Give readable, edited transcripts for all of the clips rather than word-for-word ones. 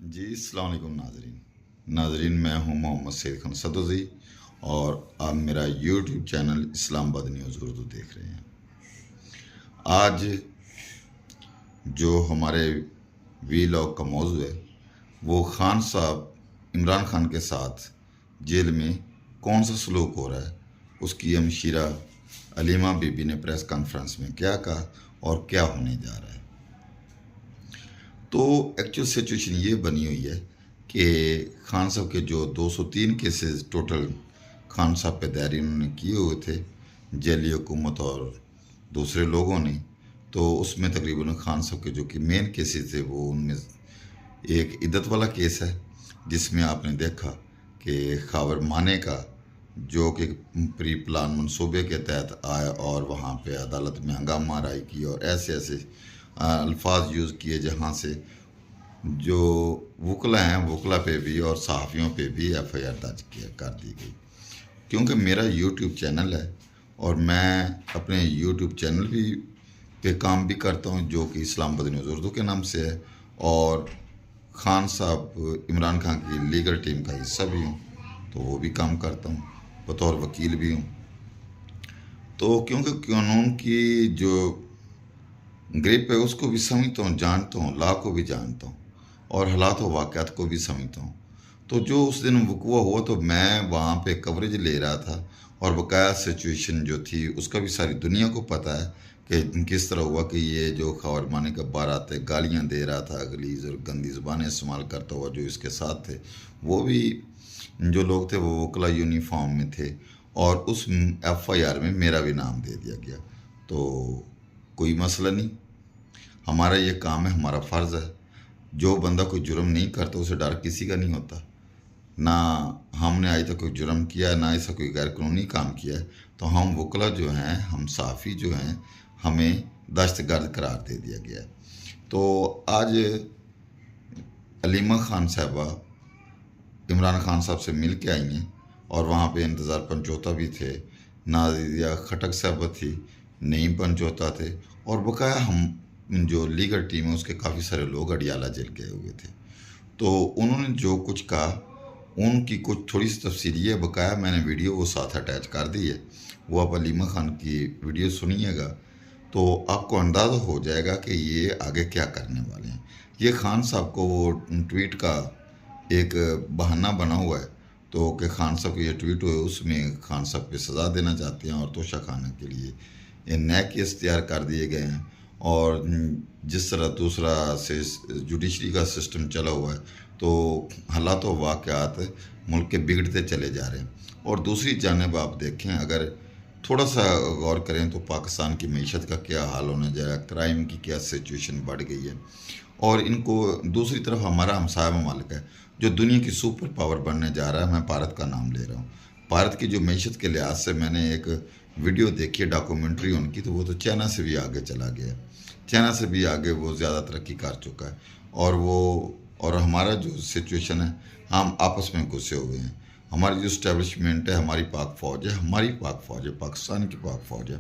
جی السلام علیکم ناظرین میں ہوں محمد سید خان صدوزی اور آپ میرا یوٹیوب چینل اسلام آباد نیوز اردو دیکھ رہے ہیں۔ آج جو ہمارے ویلاگ کا موضوع ہے وہ خان صاحب عمران خان کے ساتھ جیل میں کون سا سلوک ہو رہا ہے، اس کی ہمشیرہ علیمہ بی بی نے پریس کانفرنس میں کیا کہا اور کیا ہونے جا رہا ہے۔ تو ایکچوئل سچویشن یہ بنی ہوئی ہے کہ خان صاحب کے جو 203 کیسز ٹوٹل خان صاحب پہ دائر انہوں نے کیے ہوئے تھے جیلی حکومت اور دوسرے لوگوں نے، تو اس میں تقریباً خان صاحب کے جو کہ مین کیسز تھے وہ ان میں ایک عدت والا کیس ہے جس میں آپ نے دیکھا کہ خاور مانے کا جو کہ پری پلان منصوبے کے تحت آیا اور وہاں پہ عدالت میں ہنگامہ آرائی کی اور ایسے الفاظ یوز کیے جہاں سے جو وکلا ہیں وکلا پہ بھی اور صحافیوں پہ بھی ایف آئی آر درج کر دی گئی۔ کیونکہ میرا یوٹیوب چینل ہے اور میں اپنے یوٹیوب چینل بھی پہ کام بھی کرتا ہوں جو کہ اسلام آباد نیوز اردو کے نام سے ہے، اور خان صاحب عمران خان کی لیگل ٹیم کا حصہ بھی ہوں، تو وہ بھی کام کرتا ہوں، بطور وکیل بھی ہوں۔ تو کیونکہ قانون کی جو گریپ ہے اس کو بھی سمجھتا ہوں، جانتا ہوں، لا کو بھی جانتا ہوں اور حالات و واقعات کو بھی سمجھتا ہوں۔ تو جو اس دن وقوع ہوا تو میں وہاں پہ کوریج لے رہا تھا اور بقایا سچویشن جو تھی اس کا بھی ساری دنیا کو پتہ ہے کہ کس طرح ہوا کہ یہ جو خاور مانے کا بارات ہے گالیاں دے رہا تھا، غلیظ اور گندی زبانیں استعمال کرتا ہوا، جو اس کے ساتھ تھے وہ بھی جو لوگ تھے وہ وکلا یونیفارم میں تھے، اور اس ایف آئی آر میں میرا بھی نام دے دیا گیا۔ تو کوئی مسئلہ نہیں، ہمارا یہ کام ہے، ہمارا فرض ہے۔ جو بندہ کوئی جرم نہیں کرتا اسے ڈر کسی کا نہیں ہوتا، نہ ہم نے آج تک کوئی جرم کیا ہے، نہ ایسا کوئی غیر قانونی کام کیا ہے، تو ہم وکلا جو ہیں، ہم صحافی جو ہیں، ہمیں دہشت گرد قرار دے دیا گیا ہے۔ تو آج علیمہ خان صاحبہ عمران خان صاحب سے مل کے آئی ہیں اور وہاں پہ انتظار پنچوتا بھی تھے، نازیہ خٹک صاحبہ تھی، نعیم پنچوتا تھے، اور بقایا ہم جو لیگل ٹیم ہے اس کے کافی سارے لوگ اڈیالہ جیل گئے ہوئے تھے۔ تو انہوں نے جو کچھ کہا ان کی کچھ تھوڑی سی تفصیل یہ بقایا میں نے ویڈیو وہ ساتھ اٹیچ کر دی ہے، وہ آپ علیمہ خان کی ویڈیو سنیے گا تو آپ کو اندازہ ہو جائے گا کہ یہ آگے کیا کرنے والے ہیں۔ یہ خان صاحب کو وہ ٹویٹ کا ایک بہانہ بنا ہوا ہے، تو کہ خان صاحب کو یہ ٹویٹ ہوئے اس میں خان صاحب پہ سزا دینا چاہتے ہیں اور توشہ خانے کے لیے یہ نئے کیس تیار کر دیے گئے ہیں، اور جس طرح دوسرا سے جوڈیشری کا سسٹم چلا ہوا ہے تو حالات و واقعات ملک کے بگڑتے چلے جا رہے ہیں۔ اور دوسری جانب آپ دیکھیں، اگر تھوڑا سا غور کریں تو پاکستان کی معیشت کا کیا حال ہونے جا رہا ہے، کرائم کی کیا سچویشن بڑھ گئی ہے، اور ان کو دوسری طرف ہمارا ہمسایہ ممالک ہے جو دنیا کی سپر پاور بننے جا رہا ہے۔ میں بھارت کا نام لے رہا ہوں۔ بھارت کی جو معیشت کے لحاظ سے میں نے ایک ویڈیو دیکھی ہے ڈاکومنٹری ان کی، تو وہ تو چائنا سے بھی آگے چلا گیا ہے، چائنا سے بھی آگے وہ زیادہ ترقی کر چکا ہے، اور ہمارا جو سچویشن ہے ہم آپس میں گھسے ہوئے ہیں۔ ہماری جو اسٹیبلشمنٹ ہے، ہماری پاک فوج ہے، ہماری پاک فوج ہے، پاکستان کی پاک فوج ہے،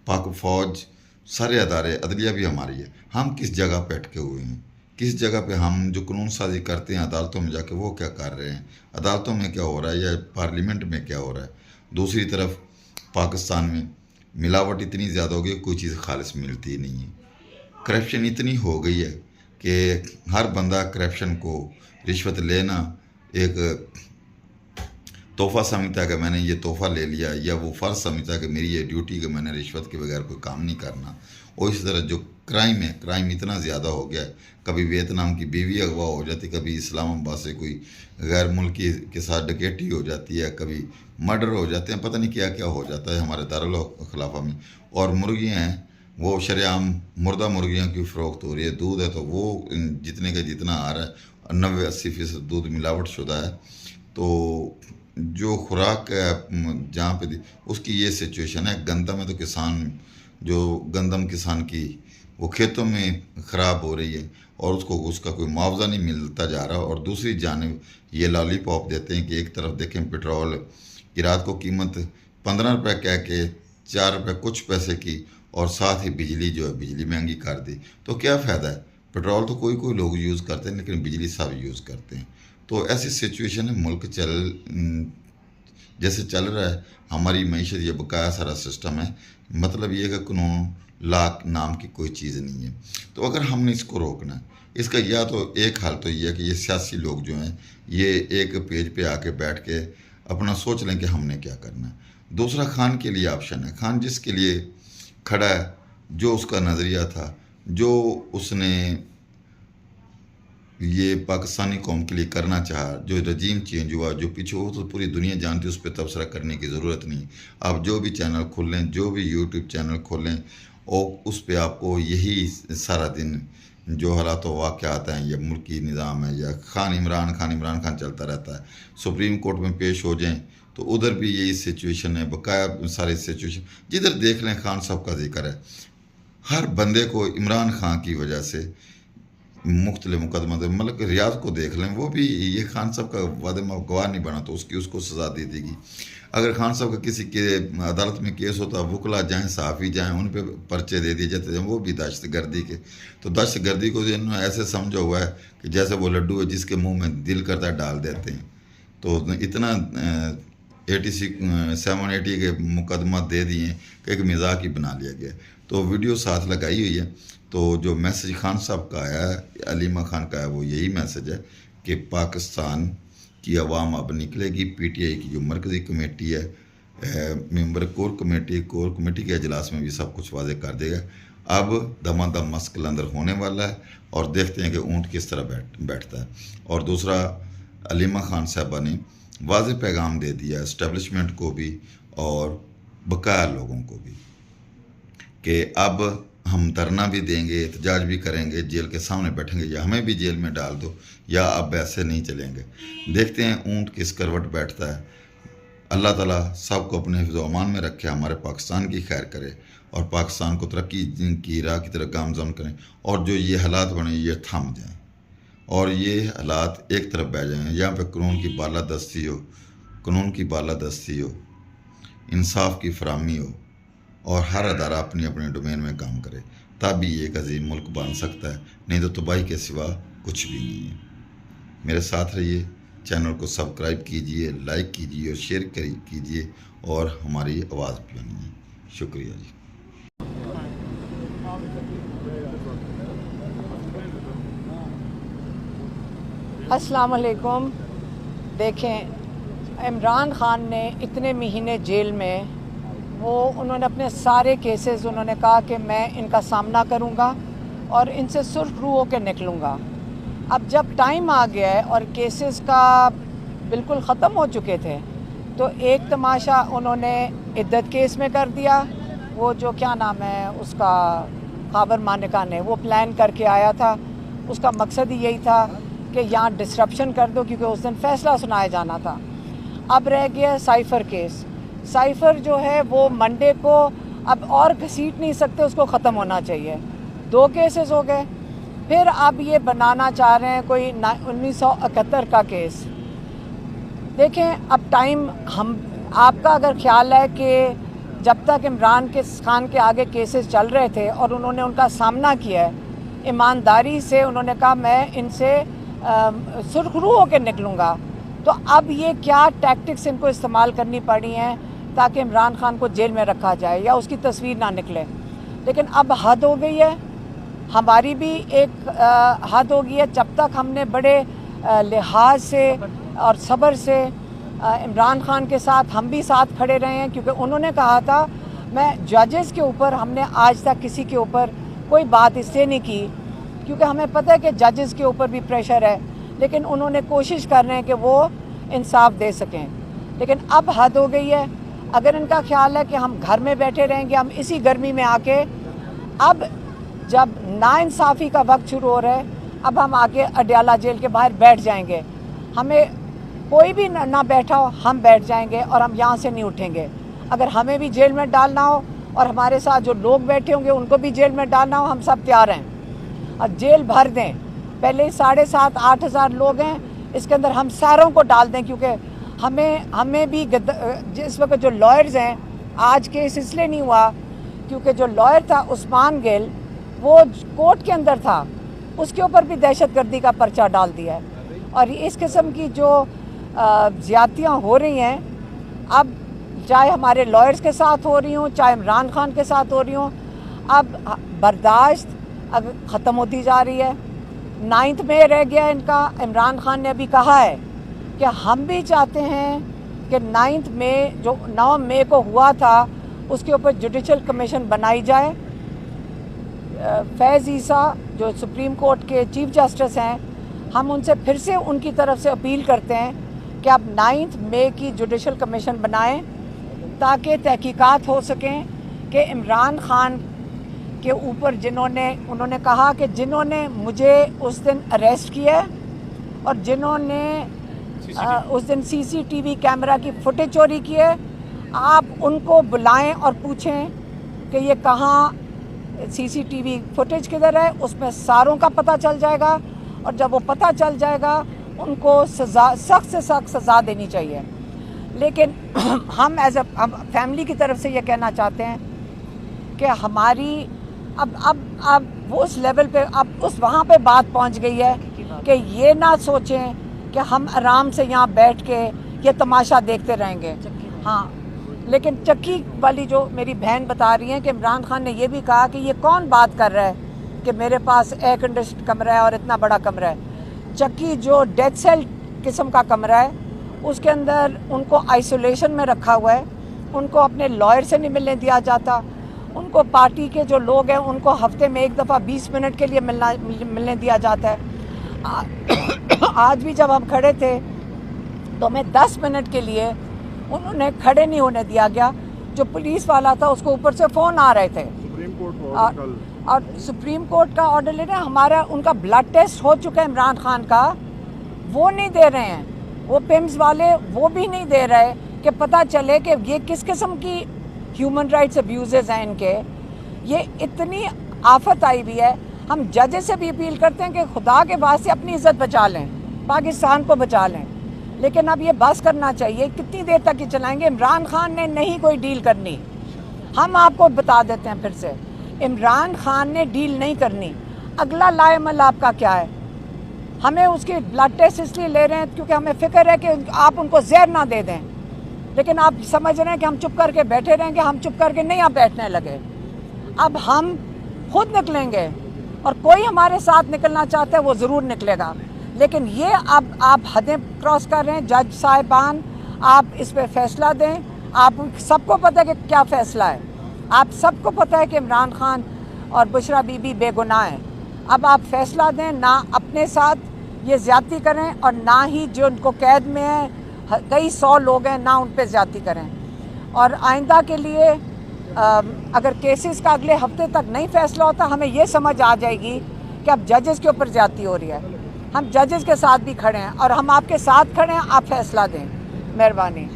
پاک فوج سارے ادارے، عدلیہ بھی ہماری ہے۔ ہم کس جگہ پہ اٹکے ہوئے ہیں، کس جگہ پہ ہم جو قانون سازی کرتے ہیں عدالتوں میں جا کے وہ کیا کر رہے ہیں، عدالتوں میں کیا ہو رہا ہے یا پارلیمنٹ میں کیا ہو رہا ہے۔ دوسری طرف پاکستان میں ملاوٹ اتنی زیادہ ہو گئی، کوئی چیز خالص ملتی ہی نہیں ہے، کرپشن اتنی ہو گئی ہے کہ ہر بندہ کرپشن کو، رشوت لینا ایک تحفہ سمجھتا ہے کہ میں نے یہ تحفہ لے لیا، یا وہ فرض سمجھتا ہے کہ میری یہ ڈیوٹی کہ میں نے رشوت کے بغیر کوئی کام نہیں کرنا۔ اور اسی طرح جو کرائم ہے، کرائم اتنا زیادہ ہو گیا ہے، کبھی ویتنام کی بیوی اغوا ہو جاتی، کبھی اسلام آباد سے کوئی غیر ملکی کے ساتھ ڈکیٹی ہو جاتی ہے، کبھی مرڈر ہو جاتے ہیں، پتہ نہیں کیا کیا ہو جاتا ہے ہمارے دارالخلافہ میں۔ اور مرغیاں ہیں وہ شرعام مردہ مرغیاں کی فروخت ہو رہی ہے، دودھ ہے تو وہ جتنے کا جتنا آ رہا ہے، 90-80% دودھ ملاوٹ شدہ ہے۔ تو جو خوراک ہے جہاں پہ اس کی یہ سچویشن ہے۔ گندم ہے تو کسان جو گندم کسان کی وہ کھیتوں میں خراب ہو رہی ہے اور اس کا کوئی معاوضہ نہیں ملتا جا رہا، اور دوسری جانب یہ لالی پاپ دیتے ہیں کہ ایک طرف دیکھیں پٹرول کی رات کو قیمت 15 روپے کہہ کے 4 روپے کچھ پیسے کی، اور ساتھ ہی بجلی جو ہے بجلی مہنگی کر دی، تو کیا فائدہ ہے؟ पेट्रोल तो कोई कोई लोग यूज़ करते हैं, लेकिन बिजली सब यूज़ करते हैं। तो ऐसी सिचुएशन है, मुल्क जैसे चल रहा है, हमारी मईशत ये बकाया सारा सिस्टम है, मतलब ये कि कानून ला नाम की कोई चीज़ नहीं है। तो अगर हमने इसको रोकना है, इसका या तो एक हल तो ये है कि ये सियासी लोग जो हैं ये एक पेज पे आके बैठ के अपना सोच लें कि हमने क्या करना है। दूसरा, खान के लिए ऑप्शन है। खान जिसके लिए खड़ा है, जो उसका नज़रिया था, जो उसने ये पाकिस्तानी कौम के लिए करना चाहा, जो रजीम चेंज हुआ, जो पीछे वो तो पूरी दुनिया जानती है, उस पर तबसरा करने की ज़रूरत नहीं। आप जो भी चैनल खोलें, जो भी यूट्यूब चैनल खोलें, और उस पर आपको यही सारा दिन जो हालात वाक़यात हैं, या मुल्की निज़ाम है, या इमरान खान चलता रहता है। सुप्रीम कोर्ट में पेश हो जाएं तो उधर भी यही सिचुएशन है, बकाया सारी सिचुएशन जिधर देख लें खान साहब का जिक्र है। हर बंदे को इमरान खान की वजह से मुख्तलिफ मुकदमा, मतलब रियाज को देख लें, वो भी ये खान साहब का वादे में गवाह नहीं बना तो उसको सज़ा दे देगी। अगर खान साहब का किसी के अदालत में केस होता, वकला जाएँ, सहाफ़ी जाएँ, उन पे पर्चे दे दिए जाते हैं, वो भी दहशत गर्दी के। तो दहशत गर्दी को इन्होंने ऐसे समझा हुआ है कि जैसे वो लड्डू है जिसके मुंह में दिल करता है डाल देते हैं। तो इतना 780 के मुकदमा दे दिए कि एक मजाक ही बना लिया गया। तो वीडियो साथ लगाई हुई है। तो जो मैसेज खान साहब का आया है, अलीमा खान का है, वो यही मैसेज है कि पाकिस्तान की अवाम अब निकलेगी। पीटीआई की जो मरकज़ी कमेटी है, मेंबर कोर कमेटी के अजलास में भी सब कुछ वाज़ेह कर देगा। अब दमादम मस्क अंदर होने वाला है, और देखते हैं कि ऊँट किस तरह बैठता है। और दूसरा, अलीमा खान साहबा ने वाज़ेह पैगाम दे दिया इस्टेब्लिशमेंट को भी और बकाया लोगों को भी कि अब हम धरना भी देंगे, एहतजाज भी करेंगे, जेल के सामने बैठेंगे, या हमें भी जेल में डाल दो, या अब ऐसे नहीं चलेंगे। देखते हैं ऊँट किस करवट बैठता है। अल्लाह ताला सबको अपने हिफ्ज़ व अमान में रखे, हमारे पाकिस्तान की खैर करे, और पाकिस्तान को तरक्की की राह की तरफ गामज़न करें, और जो ये हालात बने ये थम जाएँ, और ये हालात एक तरफ बह जाएँ। यहाँ पे कानून की बालादस्ती हो, इंसाफ की फराहमी हो, और हर अदारा अपनी अपने डोमेन में काम करे, तभी एक अजीम मुल्क बन सकता है, नहीं तो तबाही के सिवा कुछ भी नहीं है। मेरे साथ रहिए, चैनल को सब्सक्राइब कीजिए, लाइक कीजिए और शेयर कीजिए, और हमारी आवाज़ बनिए। शुक्रिया जी। अस्सलाम वालेकुम। देखें, इमरान खान ने इतने महीने जेल में, उन्होंने अपने सारे केसेस, उन्होंने कहा कि मैं इनका सामना करूंगा और इनसे सुर्ख रूह होकर निकलूंगा। अब जब टाइम आ गया है और केसेस का बिल्कुल ख़त्म हो चुके थे, तो एक तमाशा उन्होंने इद्दत केस में कर दिया। वो जो क्या नाम है उसका, खाबर मानिका ने वो प्लान करके आया था। उसका मकसद ही यही था कि यहाँ डिस्ट्रप्शन कर दो, क्योंकि उस दिन फ़ैसला सुनाया जाना था। अब रह गया साइफ़र केस। साइफ़र जो है वो मंडे को अब और घसीट नहीं सकते, उसको ख़त्म होना चाहिए। 2 केसेस हो गए, फिर अब ये बनाना चाह रहे हैं कोई 1971 का केस। देखें, अब टाइम आपका अगर ख्याल है कि जब तक इमरान खान के आगे केसेस चल रहे थे और उन्होंने उनका सामना किया है ईमानदारी से, उन्होंने कहा मैं इनसे सुरखरू होकर निकलूँगा, तो अब ये क्या टैक्टिक्स इनको इस्तेमाल करनी पड़ी हैं ताकि इमरान खान को जेल में रखा जाए या उसकी तस्वीर ना निकले। लेकिन अब हद हो गई है, हमारी भी एक हद हो गई है। जब तक हमने बड़े लिहाज से और सब्र से इमरान खान के साथ हम भी साथ खड़े रहे हैं, क्योंकि उन्होंने कहा था, मैं जजेस के ऊपर, हमने आज तक किसी के ऊपर कोई बात इसलिए नहीं की क्योंकि हमें पता है कि जजेस के ऊपर भी प्रेशर है, लेकिन उन्होंने कोशिश कर रहे हैं कि वो इंसाफ दे सकें। लेकिन अब हद हो गई है। अगर इनका ख्याल है कि हम घर में बैठे रहेंगे, हम इसी गर्मी में आके, अब जब नाइंसाफ़ी का वक्त शुरू हो रहा है, अब हम आके अडयाला जेल के बाहर बैठ जाएंगे। हमें कोई भी ना बैठा हो, हम बैठ जाएंगे और हम यहाँ से नहीं उठेंगे। अगर हमें भी जेल में डालना हो और हमारे साथ जो लोग बैठे होंगे उनको भी जेल में डालना हो, हम सब तैयार हैं। और जेल भर दें, पहले 7,500-8 हज़ार लोग हैं, इसके अंदर हम सारों को डाल दें, क्योंकि हमें भी जिस वक्त जो लॉयर्स हैं, आज केस इसलिए नहीं हुआ क्योंकि जो लॉयर था उस्मान गिल, वो कोर्ट के अंदर था, उसके ऊपर भी दहशतगर्दी का पर्चा डाल दिया है। और इस किस्म की जो ज़्यादतियाँ हो रही हैं, अब चाहे हमारे लॉयर्स के साथ हो रही हों, चाहे इमरान खान के साथ हो रही हों, अब बर्दाश्त अब ख़त्म होती जा रही है। 9 मई रह गया इनका। इमरान खान ने अभी कहा है कि हम भी चाहते हैं कि 9 मई को हुआ था उसके ऊपर जुडिशल कमीशन बनाई जाए। फैज़ ईसा जो सुप्रीम कोर्ट के चीफ जस्टिस हैं, हम उनसे फिर से उनकी तरफ से अपील करते हैं कि आप 9 मई की जुडिशल कमीशन बनाएं ताकि तहकीकात हो सकें कि इमरान खान के ऊपर उन्होंने कहा कि जिन्होंने मुझे उस दिन अरेस्ट किया और जिन्होंने उस दिन CCTV कैमरा की फुटेज चोरी की है, आप उनको बुलाएं और पूछें कि ये कहाँ CCTV फुटेज किधर है। उसमें सारों का पता चल जाएगा और जब वो पता चल जाएगा उनको सख्त से सख्त सज़ा देनी चाहिए। लेकिन हम फैमिली की तरफ से ये कहना चाहते हैं कि हमारी अब वो उस लेवल पे अब वहाँ पे बात पहुँच गई है कि ये ना सोचें कि हम आराम से यहाँ बैठ के ये तमाशा देखते रहेंगे। हाँ, लेकिन चक्की वाली जो मेरी बहन बता रही है कि इमरान खान ने ये भी कहा कि ये कौन बात कर रहा है कि मेरे पास एयर कंडीशन कमरा है और इतना बड़ा कमरा है। चक्की जो डेथ सेल किस्म का कमरा है, उसके अंदर उनको आइसोलेशन में रखा हुआ है। उनको अपने लॉयर से नहीं मिलने दिया जाता। उनको पार्टी के जो लोग हैं उनको हफ्ते में एक दफ़ा 20 मिनट के लिए मिलने दिया जाता है। आज भी जब हम खड़े थे तो हमें 10 मिनट के लिए उन्होंने खड़े नहीं होने दिया गया। जो पुलिस वाला था उसको ऊपर से फ़ोन आ रहे थे और सुप्रीम कोर्ट का ऑर्डर ले रहे हैं। उनका ब्लड टेस्ट हो चुका है इमरान खान का, वो नहीं दे रहे हैं। वो पिम्स वाले वो भी नहीं दे रहे कि पता चले कि ये किस किस्म की ह्यूमन राइट्स अब्यूज़ेस हैं इनके। ये इतनी आफत आई हुई है। हम जजेस से भी अपील करते हैं कि खुदा के वास्ते अपनी इज़्ज़त बचा लें, पाकिस्तान को बचा लें। लेकिन अब ये बस करना चाहिए। कितनी देर तक ये चलाएंगे? इमरान खान ने नहीं कोई डील करनी। हम आपको बता देते हैं फिर से, इमरान खान ने डील नहीं करनी। अगला लाएमल आपका क्या है? हमें उसके ब्लड टेस्ट इसलिए ले रहे हैं क्योंकि हमें फ़िक्र है कि आप उनको जहर ना दे दें। लेकिन आप समझ रहे हैं कि हम चुप करके बैठे रहेंगे। हम चुप करके नहीं आप बैठने लगे। अब हम खुद निकलेंगे और कोई हमारे साथ निकलना चाहता है वो ज़रूर निकलेगा। लेकिन ये अब आप हदें क्रॉस कर रहे हैं। जज साहिबान, आप इस पर फैसला दें। आप सबको पता है कि क्या फ़ैसला है। आप सबको पता है कि इमरान खान और बुशरा बीबी बेगुनाह हैं। अब आप फैसला दें, ना अपने साथ ये ज़्यादती करें और ना ही जो उनको कैद में है, कई 100 लोग हैं, ना उन पर ज़्यादती करें। और आइंदा के लिए अगर केसेस का अगले हफ्ते तक नहीं फ़ैसला होता, हमें ये समझ आ जाएगी कि अब जजेस के ऊपर ज़्यादती हो रही है। हम जजेस के साथ भी खड़े हैं और हम आपके साथ खड़े हैं। आप फैसला दें, मेहरबानी।